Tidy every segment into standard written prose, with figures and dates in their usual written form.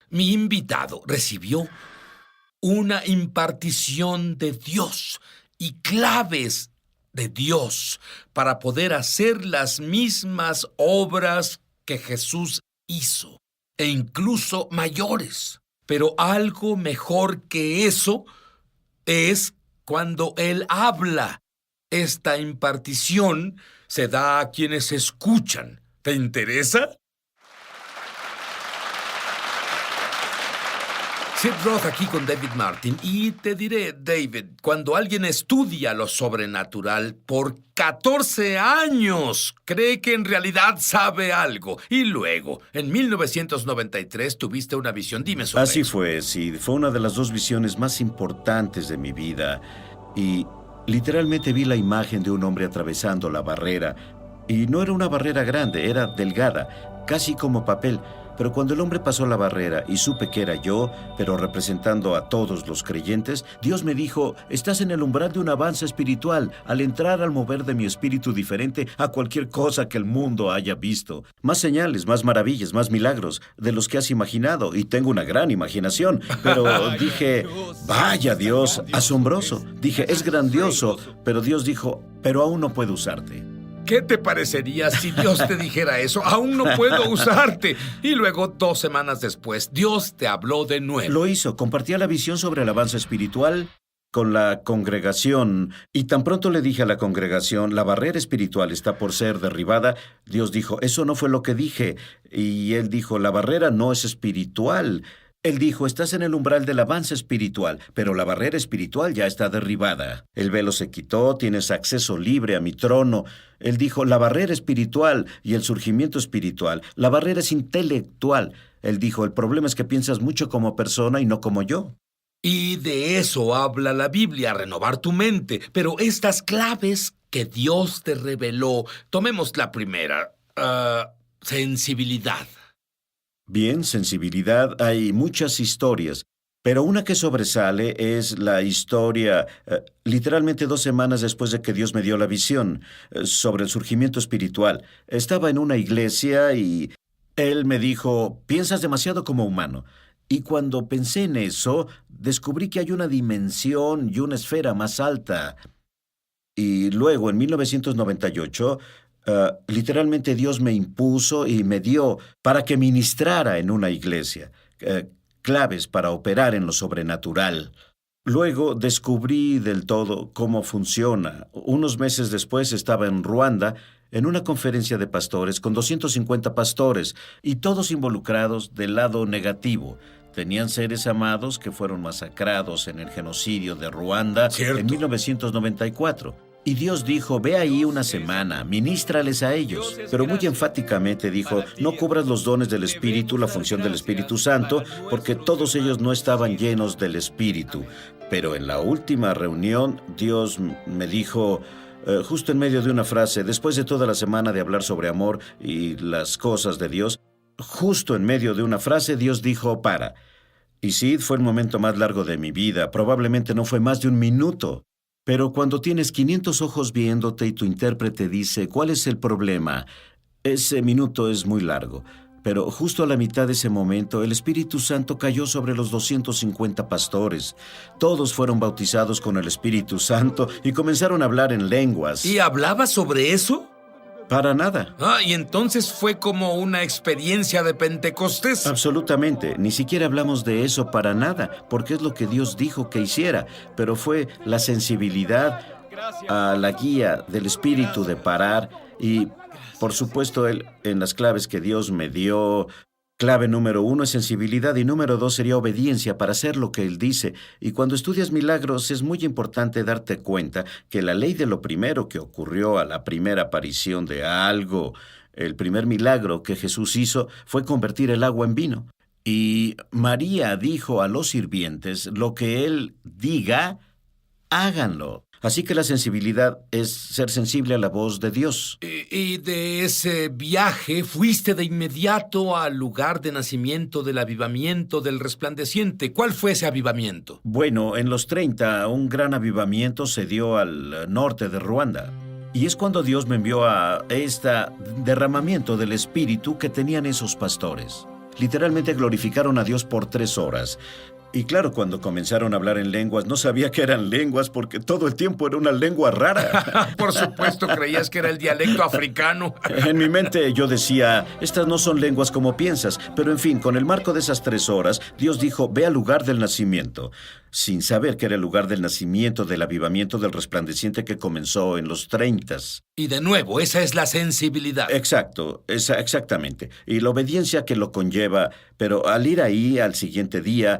Mi invitado recibió una impartición de Dios y claves de Dios para poder hacer las mismas obras que Jesús hizo, e incluso mayores. Pero algo mejor que eso es cuando Él habla. Esta impartición se da a quienes escuchan. ¿Te interesa? Sid Roth aquí con David Martin, y te diré, David, cuando alguien estudia lo sobrenatural por 14 años, cree que en realidad sabe algo, y luego, en 1993, tuviste una visión. Dime sobre Así eso. fue, Sid. Fue una de las dos visiones más importantes de mi vida. Y literalmente vi la imagen de un hombre atravesando la barrera. Y no era una barrera grande, era delgada, casi como papel. Pero cuando el hombre pasó la barrera y supe que era yo, pero representando a todos los creyentes, Dios me dijo: estás en el umbral de un avance espiritual al entrar al mover de mi espíritu diferente a cualquier cosa que el mundo haya visto. Más señales, más maravillas, más milagros de los que has imaginado, y tengo una gran imaginación. Pero dije: vaya Dios, asombroso. Dije: es grandioso, pero Dios dijo: pero aún no puedo usarte. ¿Qué te parecería si Dios te dijera eso? Aún no puedo usarte. Y luego, 2 semanas después, Dios te habló de nuevo. Lo hizo. Compartía la visión sobre el avance espiritual con la congregación. Y tan pronto le dije a la congregación: la barrera espiritual está por ser derribada, Dios dijo: eso no fue lo que dije. Y él dijo: la barrera no es espiritual. Él dijo: estás en el umbral del avance espiritual, pero la barrera espiritual ya está derribada. El velo se quitó, tienes acceso libre a mi trono. Él dijo: la barrera espiritual y el surgimiento espiritual. La barrera es intelectual. Él dijo: el problema es que piensas mucho como persona y no como yo. Y de eso habla la Biblia, renovar tu mente. Pero estas claves que Dios te reveló, tomemos la primera, sensibilidad. Bien, sensibilidad, hay muchas historias, pero una que sobresale es la historia, literalmente 2 semanas después de que Dios me dio la visión, sobre el surgimiento espiritual. Estaba en una iglesia y Él me dijo: piensas demasiado como humano. Y cuando pensé en eso, descubrí que hay una dimensión y una esfera más alta. Y luego, en 1998, literalmente Dios me impuso y me dio para que ministrara en una iglesia, claves para operar en lo sobrenatural. Luego descubrí del todo cómo funciona. Unos meses después estaba en Ruanda en una conferencia de pastores con 250 pastores y todos involucrados del lado negativo. Tenían seres amados que fueron masacrados en el genocidio de Ruanda en 1994. Y Dios dijo: ve ahí una semana, ministrales a ellos. Pero muy enfáticamente dijo: no cubras los dones del Espíritu, la función del Espíritu Santo, porque todos ellos no estaban llenos del Espíritu. Pero en la última reunión, Dios me dijo, justo en medio de una frase, después de toda la semana de hablar sobre amor y las cosas de Dios, justo en medio de una frase, Dios dijo: para. Y sí, fue el momento más largo de mi vida. Probablemente no fue más de 1 minuto. Pero cuando tienes 500 ojos viéndote y tu intérprete dice: ¿cuál es el problema?, ese minuto es muy largo. Pero justo a la mitad de ese momento, el Espíritu Santo cayó sobre los 250 pastores. Todos fueron bautizados con el Espíritu Santo y comenzaron a hablar en lenguas. ¿Y hablaba sobre eso? Para nada. Y entonces fue como una experiencia de Pentecostés. Absolutamente. Ni siquiera hablamos de eso para nada, porque es lo que Dios dijo que hiciera. Pero fue la sensibilidad a la guía del Espíritu de parar. Y, por supuesto, Él, en las claves que Dios me dio, clave número 1 es sensibilidad y número 2 sería obediencia para hacer lo que Él dice. Y cuando estudias milagros es muy importante darte cuenta que la ley de lo primero que ocurrió a la primera aparición de algo, el primer milagro que Jesús hizo fue convertir el agua en vino. Y María dijo a los sirvientes: lo que Él diga, háganlo. Así que la sensibilidad es ser sensible a la voz de Dios. Y de ese viaje fuiste de inmediato al lugar de nacimiento del avivamiento del resplandeciente. ¿Cuál fue ese avivamiento? Bueno, en los 30, un gran avivamiento se dio al norte de Ruanda. Y es cuando Dios me envió a este derramamiento del Espíritu que tenían esos pastores. literalmente glorificaron a Dios por 3 horas. Y claro, cuando comenzaron a hablar en lenguas, no sabía que eran lenguas porque todo el tiempo era una lengua rara. Por supuesto, creías que era el dialecto africano. En mi mente yo decía, estas no son lenguas como piensas, pero en fin, con el marco de esas 3 horas, Dios dijo, ve al lugar del nacimiento, sin saber que era el lugar del nacimiento, del avivamiento del resplandeciente que comenzó en los 30s. Y de nuevo, esa es la sensibilidad. Exacto, exactamente. Y la obediencia que lo conlleva, pero al ir ahí al siguiente día,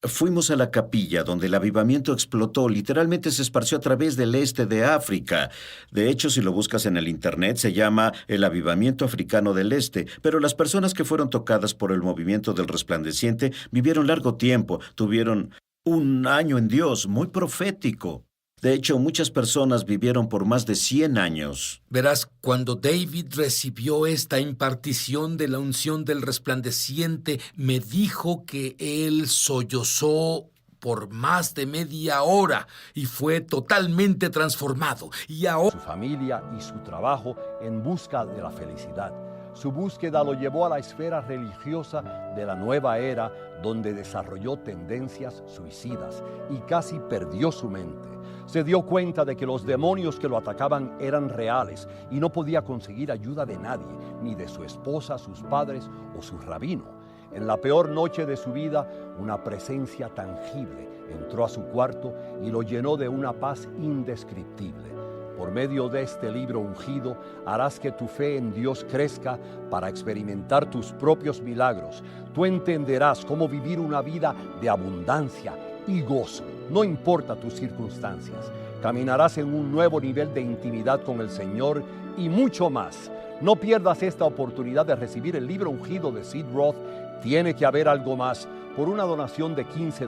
fuimos a la capilla donde el avivamiento explotó, literalmente se esparció a través del este de África. De hecho, si lo buscas en el internet, se llama el Avivamiento Africano del Este. Pero las personas que fueron tocadas por el movimiento del resplandeciente vivieron largo tiempo, tuvieron un año en Dios, muy profético. De hecho, muchas personas vivieron por más de 100 años. Verás, cuando David recibió esta impartición de la unción del resplandeciente, me dijo que él sollozó por más de media hora y fue totalmente transformado. Y ahora... Su familia y su trabajo en busca de la felicidad. Su búsqueda lo llevó a la esfera religiosa de la nueva era, donde desarrolló tendencias suicidas y casi perdió su mente. Se dio cuenta de que los demonios que lo atacaban eran reales y no podía conseguir ayuda de nadie, ni de su esposa, sus padres o su rabino. En la peor noche de su vida, una presencia tangible entró a su cuarto y lo llenó de una paz indescriptible. Por medio de este libro ungido, harás que tu fe en Dios crezca para experimentar tus propios milagros. Tú entenderás cómo vivir una vida de abundancia y gozo, no importa tus circunstancias. Caminarás en un nuevo nivel de intimidad con el Señor y mucho más. No pierdas esta oportunidad de recibir el libro ungido de Sid Roth. Tiene que haber algo más por una donación de $15.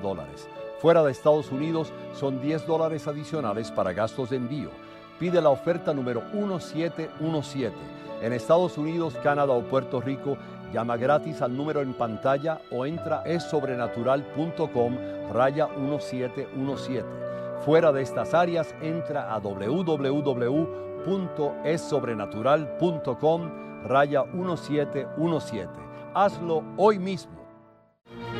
Fuera de Estados Unidos son $10 adicionales para gastos de envío. Pide la oferta número 1717. En Estados Unidos, Canadá o Puerto Rico, llama gratis al número en pantalla o entra a essobrenatural.com/1717. Fuera de estas áreas, entra a www.essobrenatural.com/1717. Hazlo hoy mismo.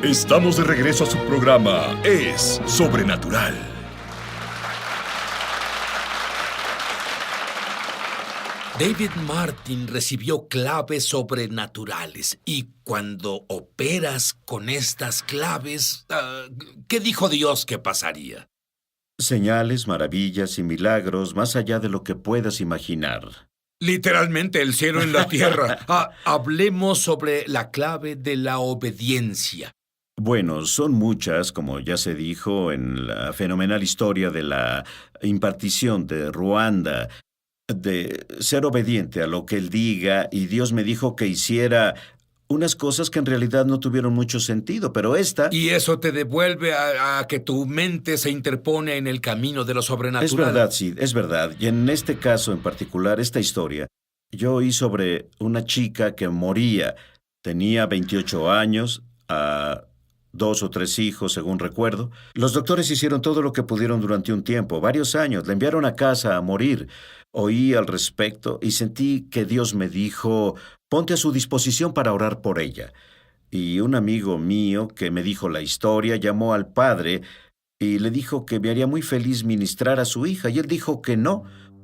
Estamos de regreso a su programa Es Sobrenatural. David Martin recibió claves sobrenaturales y cuando operas con estas claves, ¿qué dijo Dios que pasaría? Señales, maravillas y milagros más allá de lo que puedas imaginar. Literalmente el cielo en la tierra. Hablemos sobre la clave de la obediencia. Bueno, son muchas, como ya se dijo en la fenomenal historia de la impartición de Ruanda, de ser obediente a lo que Él diga, y Dios me dijo que hiciera unas cosas que en realidad no tuvieron mucho sentido, pero esta... Y eso te devuelve a que tu mente se interpone en el camino de lo sobrenatural. Es verdad, sí, es verdad. Y en este caso en particular, esta historia, yo oí sobre una chica que moría. Tenía 28 años, 2 o 3 hijos, según recuerdo. Los doctores hicieron todo lo que pudieron durante un tiempo, varios años. La enviaron a casa a morir. Oí al respecto y sentí que Dios me dijo, ponte a su disposición para orar por ella. Y un amigo mío que me dijo la historia llamó al padre y le dijo que me haría muy feliz ministrar a su hija. Y él dijo que no.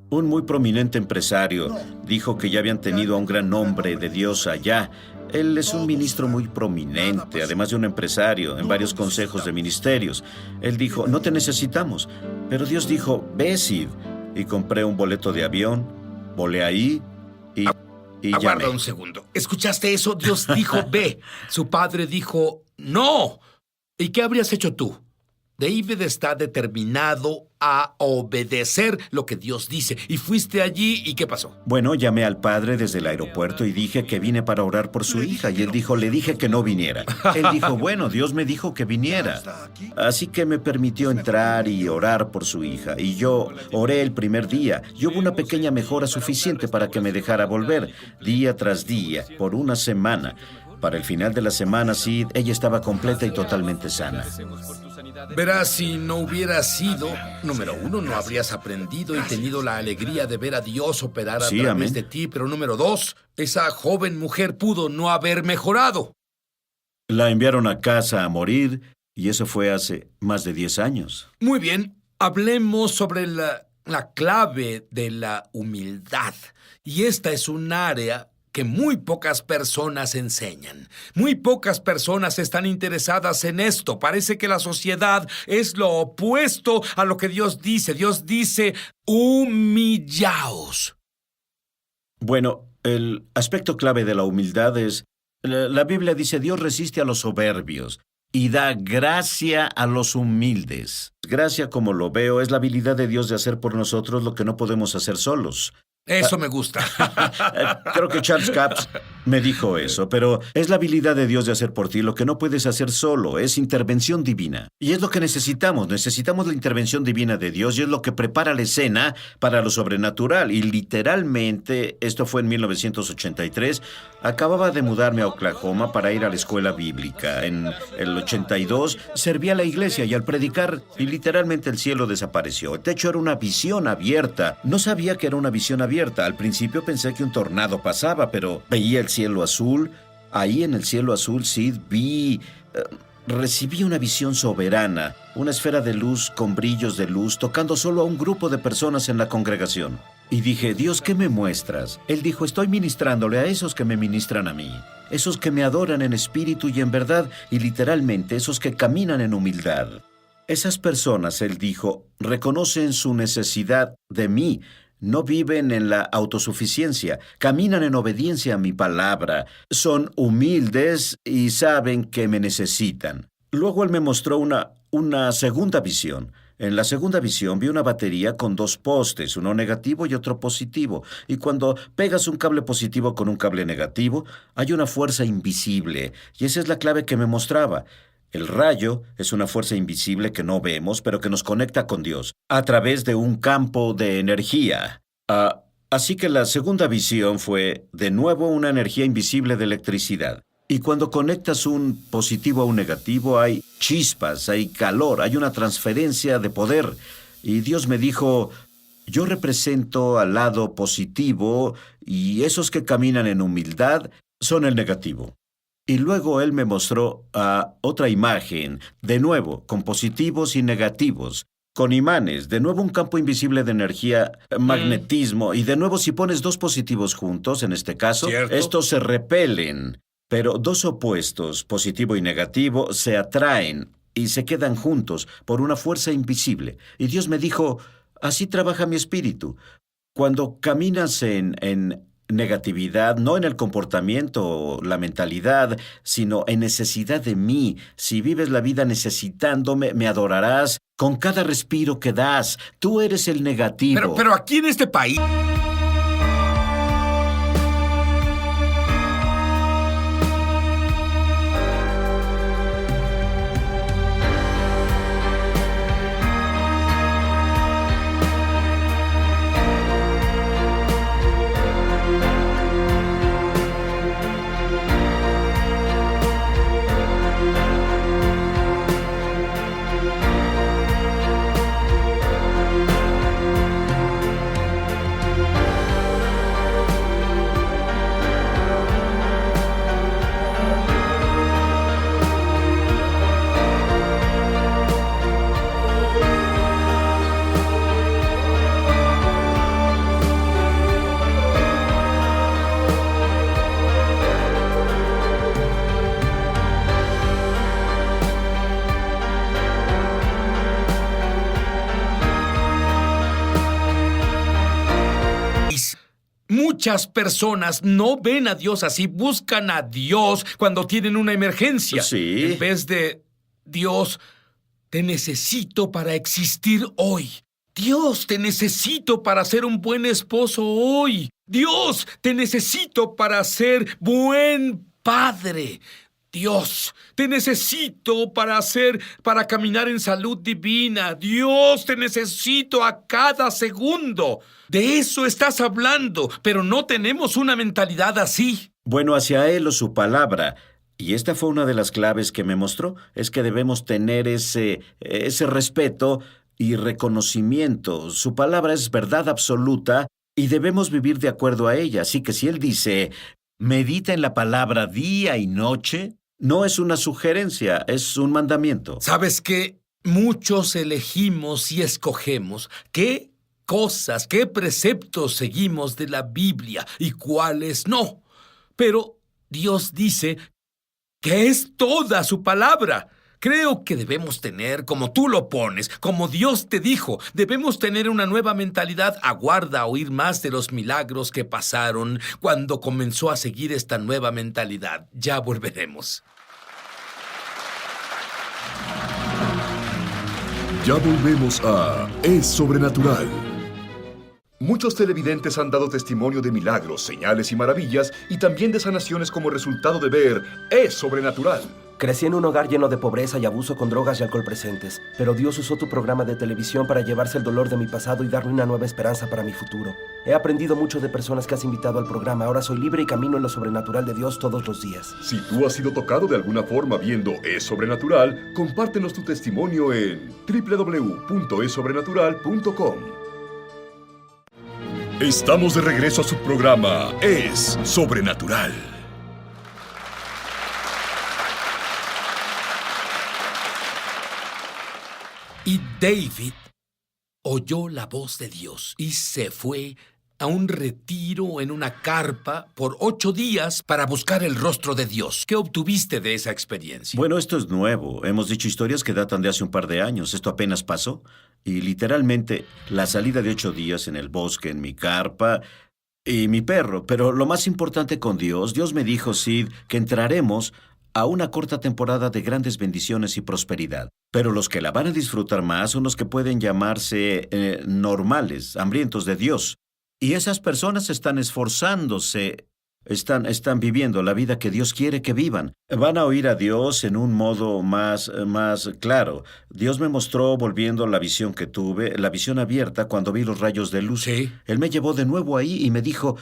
Un muy prominente empresario dijo que ya habían tenido a un gran hombre de Dios allá. Él es un ministro muy prominente, además de un empresario, en varios consejos de ministerios. Él dijo, no te necesitamos. Pero Dios dijo, ve, Sid. Y compré un boleto de avión, volé ahí y Aguarda llamé. un segundo. ¿Escuchaste eso? Dios dijo, ve. Su padre dijo, no. ¿Y qué habrías hecho tú? David está determinado a obedecer lo que Dios dice. Y fuiste allí, ¿y qué pasó? Bueno, llamé al padre desde el aeropuerto y dije que vine para orar por su hija. Y él dijo, le dije que no viniera. Él dijo, bueno, Dios me dijo que viniera. Así que me permitió entrar y orar por su hija. Y yo oré el primer día. Y hubo una pequeña mejora suficiente para que me dejara volver, día tras día, por una semana. Para el final de la semana, sí, ella estaba completa y totalmente sana. Verás, si no hubiera sido, número uno, no habrías aprendido y tenido la alegría de ver a Dios operar a Sí, través amén. de ti. Pero número dos, esa joven mujer pudo no haber mejorado. La enviaron a casa a morir, y eso fue hace más de 10 años. Muy bien, hablemos sobre la clave de la humildad. Y esta es un área que muy pocas personas enseñan. Muy pocas personas están interesadas en esto. Parece que la sociedad es lo opuesto a lo que Dios dice. Dios dice, humillaos. Bueno, el aspecto clave de la humildad es, la Biblia dice, Dios resiste a los soberbios y da gracia a los humildes. Gracia, como lo veo, es la habilidad de Dios de hacer por nosotros lo que no podemos hacer solos. Eso me gusta. Creo que Charles Capps me dijo eso, pero es la habilidad de Dios de hacer por ti lo que no puedes hacer solo, es intervención divina. Y es lo que necesitamos la intervención divina de Dios y es lo que prepara la escena para lo sobrenatural. Y literalmente, esto fue en 1983, acababa de mudarme a Oklahoma para ir a la escuela bíblica. En el 82 serví a la iglesia y al predicar, y literalmente el cielo desapareció. El techo era una visión abierta. No sabía que era una visión abierta. Al principio pensé que un tornado pasaba, pero veía el cielo azul. Ahí en el cielo azul, Sid, recibí una visión soberana, una esfera de luz con brillos de luz, tocando solo a un grupo de personas en la congregación. Y dije, Dios, ¿qué me muestras? Él dijo, estoy ministrándole a esos que me ministran a mí, esos que me adoran en espíritu y en verdad, y literalmente esos que caminan en humildad. Esas personas, él dijo, reconocen su necesidad de mí. No viven en la autosuficiencia, caminan en obediencia a mi palabra, son humildes y saben que me necesitan. Luego él me mostró una segunda visión. En la segunda visión vi una batería con 2 postes, uno negativo y otro positivo. Y cuando pegas un cable positivo con un cable negativo, hay una fuerza invisible. Y esa es la clave que me mostraba. El rayo es una fuerza invisible que no vemos, pero que nos conecta con Dios, a través de un campo de energía. Así que la segunda visión fue, de nuevo, una energía invisible de electricidad. Y cuando conectas un positivo a un negativo, hay chispas, hay calor, hay una transferencia de poder. Y Dios me dijo, yo represento al lado positivo y esos que caminan en humildad son el negativo. Y luego él me mostró otra imagen, de nuevo, con positivos y negativos, con imanes, de nuevo un campo invisible de energía, magnetismo, y de nuevo si pones 2 positivos juntos, en este caso, ¿cierto? Estos se repelen, pero 2 opuestos, positivo y negativo, se atraen y se quedan juntos por una fuerza invisible. Y Dios me dijo, así trabaja mi espíritu. Cuando caminas en negatividad, no en el comportamiento o la mentalidad, sino en necesidad de mí. Si vives la vida necesitándome, me adorarás con cada respiro que das. Tú eres el negativo. Pero aquí en este país... Muchas personas no ven a Dios así, buscan a Dios cuando tienen una emergencia. Sí. En vez de, Dios, te necesito para existir hoy. Dios, te necesito para ser un buen esposo hoy. Dios, te necesito para ser buen padre. Dios, te necesito para caminar en salud divina. Dios, te necesito a cada segundo. De eso estás hablando, pero no tenemos una mentalidad así. Bueno, hacia Él o su palabra. Y esta fue una de las claves que me mostró, es que debemos tener ese respeto y reconocimiento. Su palabra es verdad absoluta y debemos vivir de acuerdo a ella. Así que si Él dice, medita en la palabra día y noche, No es una sugerencia, es un mandamiento. ¿Sabes qué? Muchos elegimos y escogemos qué cosas, qué preceptos seguimos de la Biblia y cuáles no. Pero Dios dice que es toda su palabra. Creo que debemos tener, como tú lo pones, como Dios te dijo, debemos tener una nueva mentalidad. Aguarda a oír más de los milagros que pasaron cuando comenzó a seguir esta nueva mentalidad. Ya volveremos. Ya volvemos a Es Sobrenatural. Muchos televidentes han dado testimonio de milagros, señales y maravillas, y también de sanaciones como resultado de ver Es Sobrenatural. Crecí en un hogar lleno de pobreza y abuso con drogas y alcohol presentes, pero Dios usó tu programa de televisión para llevarse el dolor de mi pasado y darme una nueva esperanza para mi futuro. He aprendido mucho de personas que has invitado al programa. Ahora soy libre y camino en lo sobrenatural de Dios todos los días. Si tú has sido tocado de alguna forma viendo Es Sobrenatural, compártenos tu testimonio en www.esobrenatural.com. Estamos de regreso a su programa Es Sobrenatural. Y David oyó la voz de Dios y se fue a un retiro en una carpa por 8 días para buscar el rostro de Dios. ¿Qué obtuviste de esa experiencia? Bueno, esto es nuevo. Hemos dicho historias que datan de hace un par de años. Esto apenas pasó. Y literalmente, la salida de 8 días en el bosque, en mi carpa y mi perro. Pero lo más importante con Dios, Dios me dijo, Sid, que entraremos a una corta temporada de grandes bendiciones y prosperidad. Pero los que la van a disfrutar más son los que pueden llamarse normales, hambrientos de Dios. Y esas personas están esforzándose, están viviendo la vida que Dios quiere que vivan. Van a oír a Dios en un modo más claro. Dios me mostró, volviendo la visión que tuve, la visión abierta cuando vi los rayos de luz. Sí. Él me llevó de nuevo ahí y me dijo,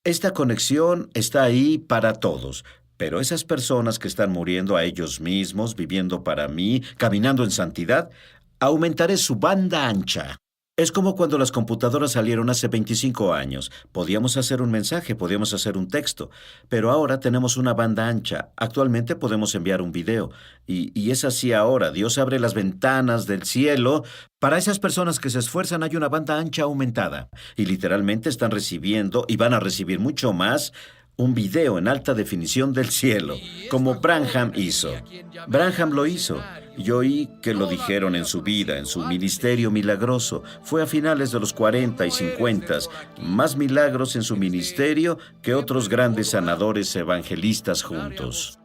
esta conexión está ahí para todos. Pero esas personas que están muriendo a ellos mismos, viviendo para mí, caminando en santidad, aumentaré su banda ancha. Es como cuando las computadoras salieron hace 25 años. Podíamos hacer un mensaje, podíamos hacer un texto, pero ahora tenemos una banda ancha. Actualmente podemos enviar un video. Y es así ahora. Dios abre las ventanas del cielo. Para esas personas que se esfuerzan hay una banda ancha aumentada. Y literalmente están recibiendo, y van a recibir mucho más, un video en alta definición del cielo, como Branham hizo. Branham lo hizo. Yo oí que lo dijeron en su vida, en su ministerio milagroso. Fue a finales de los 40 y 50, más milagros en su ministerio que otros grandes sanadores evangelistas juntos.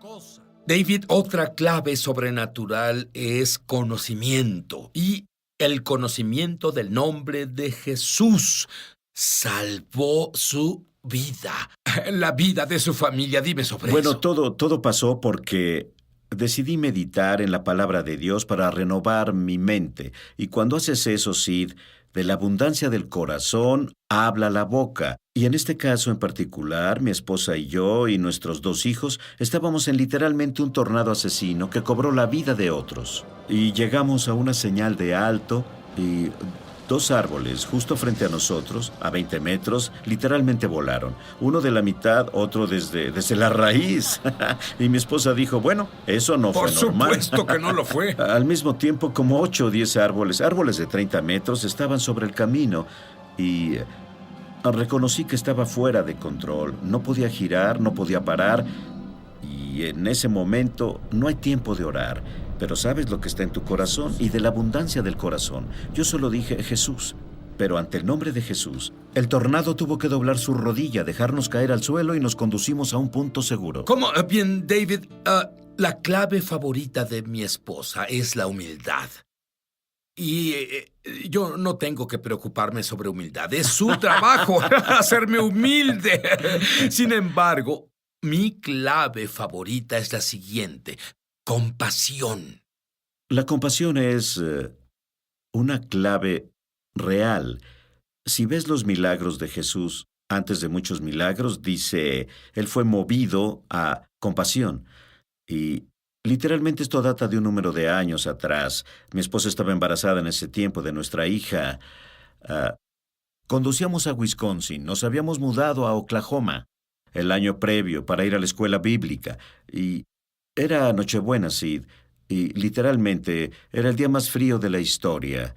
David, otra clave sobrenatural es conocimiento. Y el conocimiento del nombre de Jesús salvó su vida, la vida de su familia. Dime sobre eso. Bueno, todo pasó porque decidí meditar en la palabra de Dios para renovar mi mente. Y cuando haces eso, Sid, de la abundancia del corazón habla la boca. Y en este caso en particular, mi esposa y yo y nuestros 2 hijos estábamos en literalmente un tornado asesino que cobró la vida de otros. Y llegamos a una señal de alto y 2 árboles justo frente a nosotros, a 20 metros, literalmente volaron. Uno de la mitad, otro desde la raíz. Y mi esposa dijo, bueno, eso no fue normal. Por supuesto que no lo fue. Al mismo tiempo, como 8 o 10 árboles de 30 metros, estaban sobre el camino y reconocí que estaba fuera de control. No podía girar, no podía parar. Y en ese momento no hay tiempo de orar. Pero sabes lo que está en tu corazón y de la abundancia del corazón. Yo solo dije Jesús. Pero ante el nombre de Jesús, el tornado tuvo que doblar su rodilla, dejarnos caer al suelo y nos conducimos a un punto seguro. ¿Cómo? Bien, David, la clave favorita de mi esposa es la humildad. Y yo no tengo que preocuparme sobre humildad. Es su trabajo hacerme humilde. Sin embargo, mi clave favorita es la siguiente: compasión. La compasión es una clave real. Si ves los milagros de Jesús, antes de muchos milagros, dice, Él fue movido a compasión. Y literalmente esto data de un número de años atrás. Mi esposa estaba embarazada en ese tiempo de nuestra hija. Conducíamos a Wisconsin. Nos habíamos mudado a Oklahoma el año previo para ir a la escuela bíblica. Y Era Nochebuena, Sid, y literalmente era el día más frío de la historia.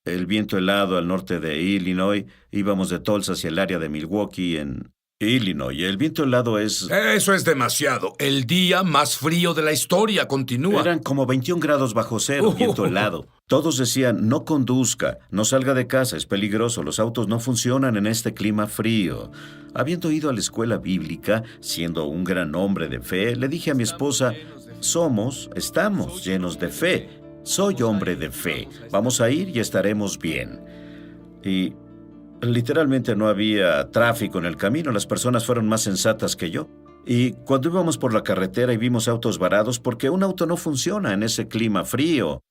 El viento helado al norte de Illinois, íbamos de Tulsa hacia el área de Milwaukee en Illinois. El viento helado es... Eso es demasiado. El día más frío de la historia continúa. Eran como 21 grados bajo cero, viento helado. Todos decían, no conduzca, no salga de casa, es peligroso, los autos no funcionan en este clima frío. Habiendo ido a la escuela bíblica, siendo un gran hombre de fe, le dije a mi esposa, estamos llenos de fe. Soy hombre de fe. Vamos a ir y estaremos bien. Y literalmente no había tráfico en el camino, las personas fueron más sensatas que yo. Y cuando íbamos por la carretera y vimos autos varados, porque un auto no funciona en ese clima frío.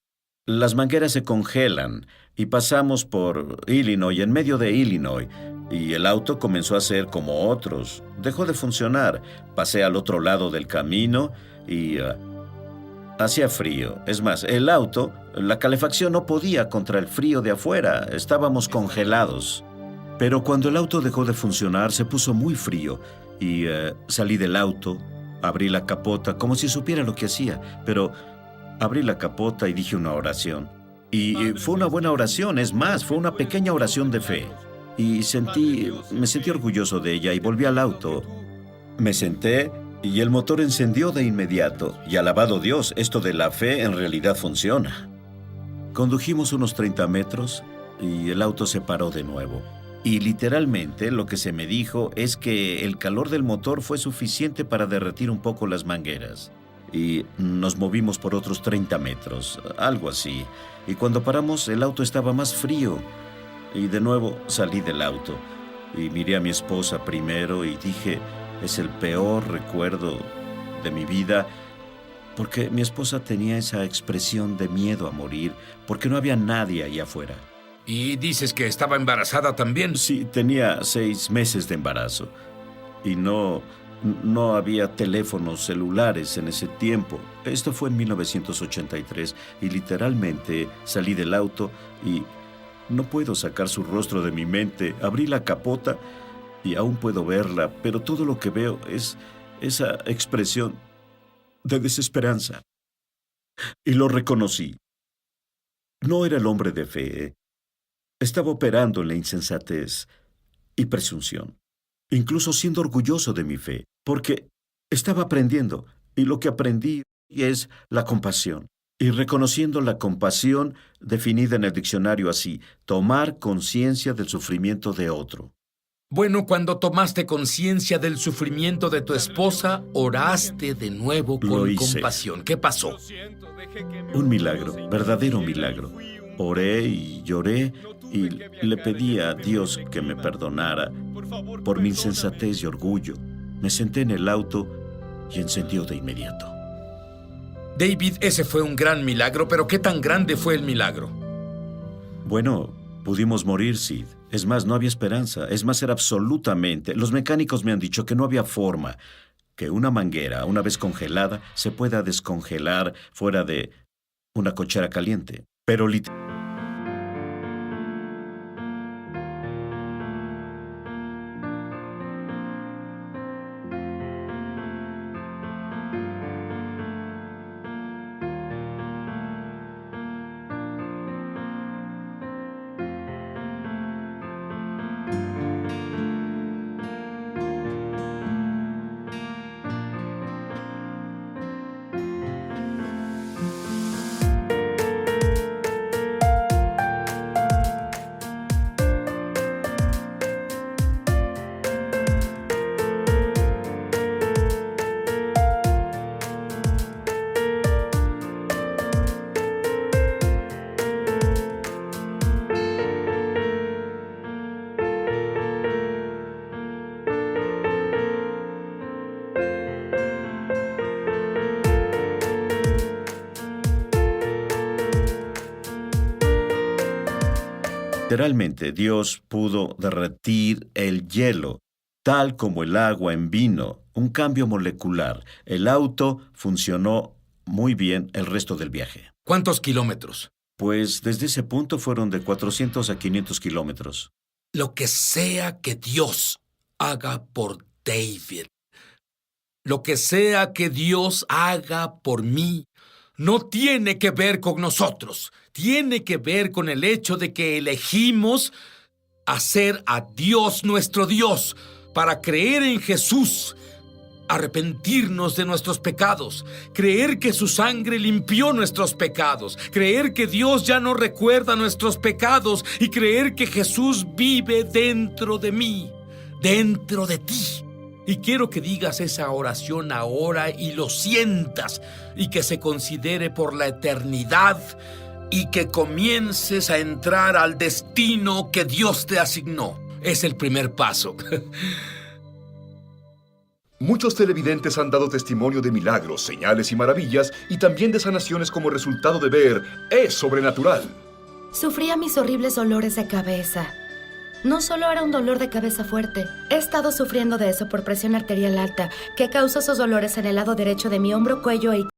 Las mangueras se congelan y pasamos por Illinois, en medio de Illinois, y el auto comenzó a ser como otros. Dejó de funcionar. Pasé al otro lado del camino y hacía frío. Es más, el auto, la calefacción no podía contra el frío de afuera. Estábamos congelados. Pero cuando el auto dejó de funcionar, se puso muy frío y salí del auto, abrí la capota como si supiera lo que hacía, pero abrí la capota y dije una oración. Y fue una buena oración, es más, fue una pequeña oración de fe. Y me sentí orgulloso de ella y volví al auto. Me senté y el motor encendió de inmediato. Y alabado Dios, esto de la fe en realidad funciona. Condujimos unos 30 metros y el auto se paró de nuevo. Y literalmente lo que se me dijo es que el calor del motor fue suficiente para derretir un poco las mangueras. Y nos movimos por otros 30 metros, algo así. Y cuando paramos, el auto estaba más frío. Y de nuevo salí del auto. Y miré a mi esposa primero y dije, es el peor recuerdo de mi vida, porque mi esposa tenía esa expresión de miedo a morir, porque no había nadie allá afuera. ¿Y dices que estaba embarazada también? Sí, tenía 6 meses de embarazo. Y no había teléfonos celulares en ese tiempo. Esto fue en 1983 y literalmente salí del auto y no puedo sacar su rostro de mi mente. Abrí la capota y aún puedo verla, pero todo lo que veo es esa expresión de desesperanza. Y lo reconocí. No era el hombre de fe. Estaba operando en la insensatez y presunción, incluso siendo orgulloso de mi fe, porque estaba aprendiendo, y lo que aprendí es la compasión. Y reconociendo la compasión, definida en el diccionario así, tomar conciencia del sufrimiento de otro. Bueno, cuando tomaste conciencia del sufrimiento de tu esposa, oraste de nuevo con compasión. ¿Qué pasó? Un milagro, verdadero milagro. Oré y lloré y le pedí a Dios que me perdonara por mi insensatez y orgullo. Me senté en el auto y encendió de inmediato. David, ese fue un gran milagro, pero ¿qué tan grande fue el milagro? Bueno, pudimos morir, Sid. Es más, no había esperanza. Es más, era absolutamente... Los mecánicos me han dicho que no había forma que una manguera, una vez congelada, se pueda descongelar fuera de una cochera caliente. Pero literalmente Dios pudo derretir el hielo, tal como el agua en vino, un cambio molecular. El auto funcionó muy bien el resto del viaje. ¿Cuántos kilómetros? Pues desde ese punto fueron de 400 a 500 kilómetros. Lo que sea que Dios haga por David, Lo que sea que Dios haga por mí no tiene que ver con nosotros. Tiene que ver con el hecho de que elegimos hacer a Dios nuestro Dios para creer en Jesús, arrepentirnos de nuestros pecados, creer que su sangre limpió nuestros pecados, creer que Dios ya no recuerda nuestros pecados y creer que Jesús vive dentro de mí, dentro de ti. Y quiero que digas esa oración ahora y lo sientas y que se considere por la eternidad y que comiences a entrar al destino que Dios te asignó. Es el primer paso. Muchos televidentes han dado testimonio de milagros, señales y maravillas y también de sanaciones como resultado de ver Es Sobrenatural. Sufría mis horribles dolores de cabeza. No solo era un dolor de cabeza fuerte, he estado sufriendo de eso por presión arterial alta, que causa esos dolores en el lado derecho de mi hombro, cuello y